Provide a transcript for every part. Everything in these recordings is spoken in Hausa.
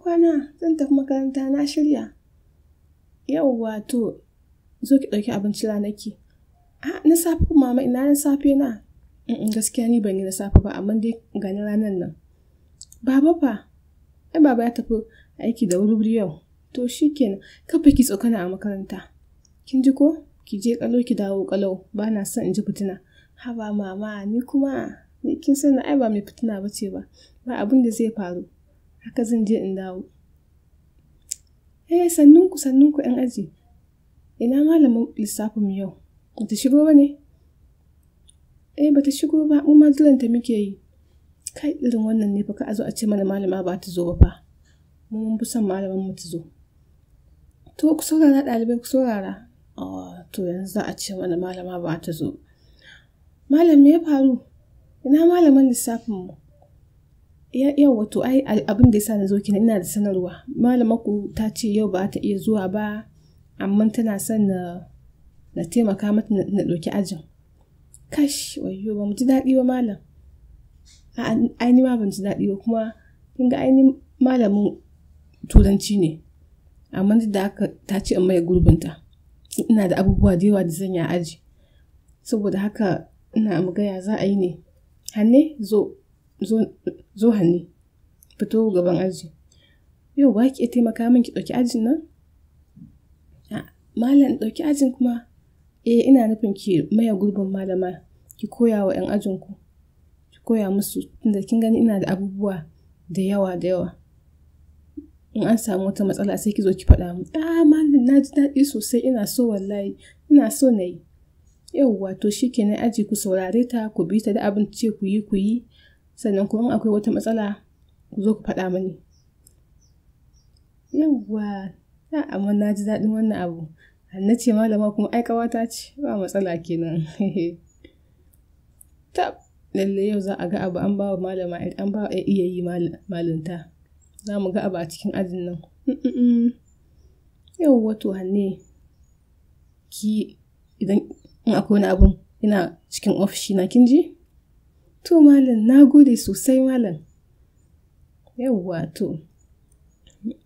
kwana zan tafi makaranta na shirya. Yauwa to zo ki ɗauki abinci ranaki. Na safe mama ina na safe na? Gaskiya ni ban yi na safe ba amma dai gani ranar nan. Baba fa? Ai baba ya tafi aiki da wuri yau. To shikenan kafa ki tsokana a makaranta. Kin ji ko? Ki je kalau ki dawo kalau ba na son in ji fitina. Haba mama ni kuma ni kin san ai ba mai fitina bace ba. Ba abin da zai faru. Haka zan je in dawo. Sannunku 'yan aji. Ina malamin lissafin yau? Bata shigo ba ne? Bata shigo ba mu ma jiranta muke yi. Kai irin wannan ne fa ka zo a ce mana malama ba ta zo ba fa. Mun fi son malaman mu ta zo. To ku saurara ɗalibai ku saurara. To yanzu za a ce mana malama ba ta zo. Malam me ya faru? Ina malaman lissafin mu? Yau wato ai abin da yasa na zo kina ina da sanarwa. Malamar ku ta ce yau ba ta iya zuwa ba amma tana son na taimaka mata na ɗauki ajin. Kash wayyo ba mu ji daɗi ba malam. Ai ni ma ban ji daɗi ba kuma kin ga ainihin malamin turanci ne. Amma duk da haka ta ce in mai gurbinta. Ina da abubuwa da yawa da zan yi a aji. Saboda haka ina magaya za a yi ne. Hanne zo Hanne. Fito gaban aji. Yau ba ki iya taimaka min ki ɗauki ajin nan? Malam ɗauki ajin kuma? Ina nufin ki maye gurbin malama. Ki koya wa 'yan ajinku. Ki koya musu tunda kin gani ina da abubuwa da yawa. In an samu wata matsala sai ki zo ki faɗa min. Malam na ji daɗi sosai ina so wallahi. Ina so na yi. Yauwa to shikenan aji ku saurare ta ku bi ta da abin ce ku yi. Sannan kuma in akwai wata matsala ku zo ku faɗa mani. Yauwa amma na ji daɗin wannan abu. Hanna ce malama kuma ai ƙawata ce ba matsala kenan. Tab lalle yau za a ga abu an ba wa malama an ba wa iya yi malinta. Za mu ga abu a cikin ajin nan. Yauwa to Hanne ki idan in akwai wani abun ina cikin ofishi na kin ji? To malam na gode sosai malam. Yauwa to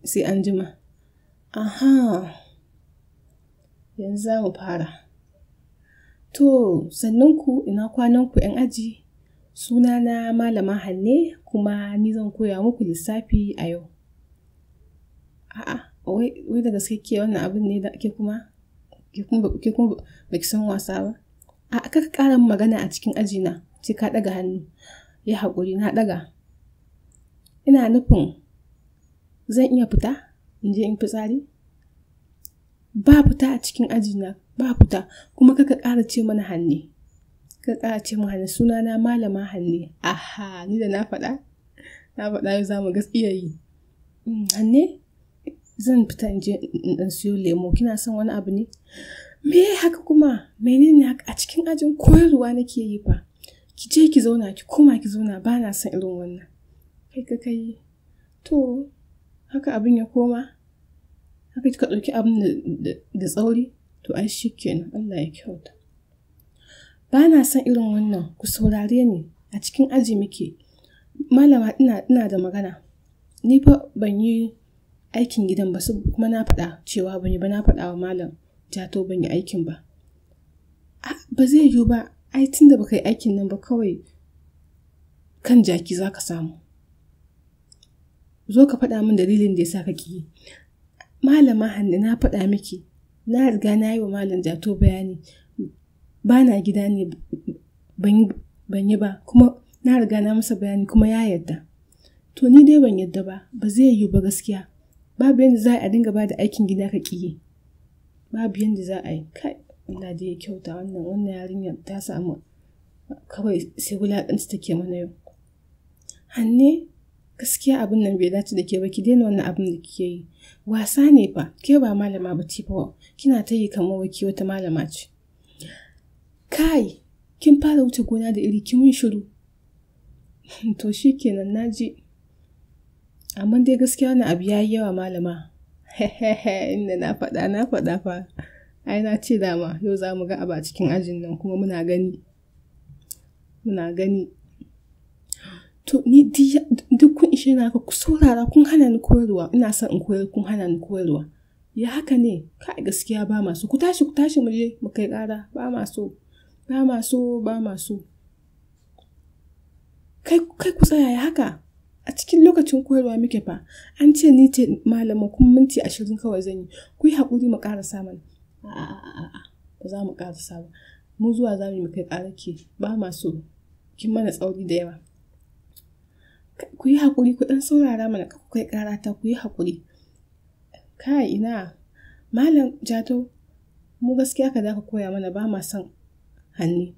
sai an jima. Yanzu za mu fara. To sannunku ina kwananku 'yan aji. Sunana malama Hanne kuma ni zan koya muku lissafi a yau. Wai da gaske ke wannan abin ne da ke kuma baki san wasa ba. Kaka ƙara magana a cikin ajina ce ka ɗaga hannu. Ya haƙuri na ɗaga. Ina nufin zan iya fita in je in fitsari? Ba fita a cikin ajina ba fita kuma kaka ƙara ce mana Hanne. Kaka ƙara ce mana Hanne sunana malama Hanne. Ni da na faɗa yau za mu gaskiya yi. Hanne zan fita in je in ɗan siyo lemo kina son wani abu ne? Me haka kuma menene haka a cikin ajin koyarwa nake yi fa. Ki je ki zauna ki koma ki zauna ba na son irin wannan. Kai to haka abin ya koma haka kika ɗauki abin da tsauri to ai shikenan Allah ya kyauta. Ba na son irin wannan ku saurare ni a cikin aji muke. Malama ina da magana. Ni fa ban yi aikin gidan ba kuma na faɗa cewa ban yi ba na faɗa wa malam Jato ban yi aikin ba. Ba zai yiwu ba ai tunda baka yi aikin nan ba kawai kan jaki za ka samu. Zo ka faɗa min dalilin da ya sa ka ƙi yi. Malama Hanne na faɗa miki na riga na yi wa malam Jato bayani ba na gida ne ban yi ba kuma na riga na masa bayani kuma ya yarda. To ni dai ban yarda ba zai yiwu ba gaskiya. Babu yanda za a dinga ba da aikin gida ka ƙi yi. Babu yanda za a yi. Kai Allah dai ya kyauta wannan yarinyar ta samu kawai sai wulaƙanci take mana yau. Hanne gaskiya abin nan bai dace da ke ba ki daina wannan abin da kike yi. Wasa ne fa ke ba malama ba ce fa kina ta yi kamar waki wata malama ce. Kai kin fara wuce gona da iri kin mun shiru. To shikenan naji. Amma dai gaskiya wannan abu yayi yawa malama. Inda na faɗa fa. Ai na ce dama yau za mu ga abu a cikin ajin nan kuma muna gani. To ni duk kun ishe na haka, ku saurara, kun hana ni koyarwa, ina son in koyar kun hana ni koyarwa. Ya haka ne, kai gaskiya ba masu, ku tashi mu je mu kai ƙara, ba masu. Kai ku tsaya ya haka, a cikin lokacin koyarwa muke fa, an ce ni ce malama kuma minti 20 kawai zan yi, ku yi haƙuri mu ƙarasa mana. A'a, ba za mu ƙarasa ba, mu zuwa za mu kai ƙara ke, ba masu, kin mana tsauri da yawa. Ku yi haƙuri, ku ɗan saurara mana, ku kai ƙara ta, ku yi haƙuri. Kai ina, Malam Jatau, mu gaskiya ka da ka koya mana ba ma son hannu.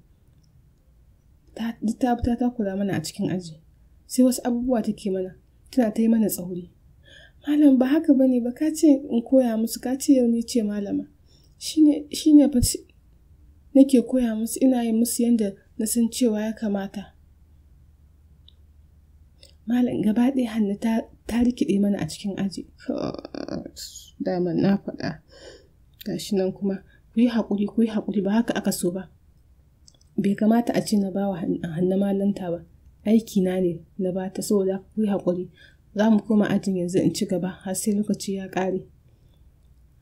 Ta takura mana a cikin aji, sai wasu abubuwa take mana, tana ta yi mana tsauri. Malam ba haka bane ba, ka ce in koya musu, ka ce yau ni ce malama. Shine fa nake koya musu, ina yin musu yanda na san cewa ya kamata. Malam gaba ɗaya hannu ta rikide mana a cikin aji. Daman na faɗa. Gashi nan kuma, ku yi haƙuri, ba haka aka so ba. Bai kamata a ce na ba wa hannu malanta ba. Aiki na ne na ba ta, saboda ku yi haƙuri. Za mu koma ajin yanzu in ci gaba har sai lokaci ya ƙare.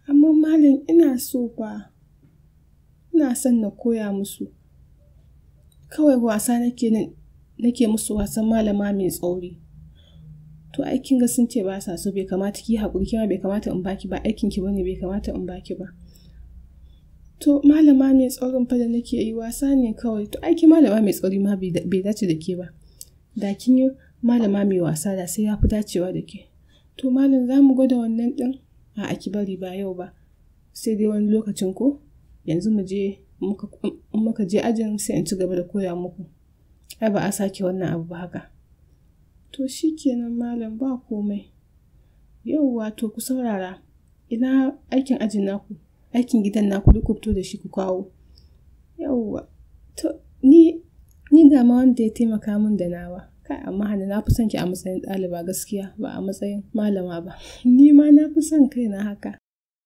Amma malam ina so fa. Ina son na koya musu. Kawai wasa nake musu wasan malama mai tsauri. To aikin ga sun ce ba sa so, bai kamata ki haƙuri, kima bai kamata in baki ba, aikin ki bane, bai kamata in baki ba. To malama mai tsaurin fa da nake yi wasa ne kawai. To aiki malama mai tsauri ma bai dace da ke ba. Da kin yi malama mai wasa da sai ya fi dacewa da ke. To malam za mu gwada wannan ɗin? A'a ki bari, ba yau ba. Sai dai wani lokacin ko? Yanzu muka je ajin sai in ci gaba da koya muku. Ai ba a sake wannan abu ba haka. To shi kenan malam, ba komai. Yauwa to ku saurara. Ina aikin ajin naku, aikin gidan naku duk ku fito da shi ku kawo. Yauwa. To ni ga ma wanda ya taimaka min da nawa. Kai amma Hana, na fi son ki a matsayin ɗaliba gaskiya, ba a matsayin malama ba. Ni ma na fi son kaina haka.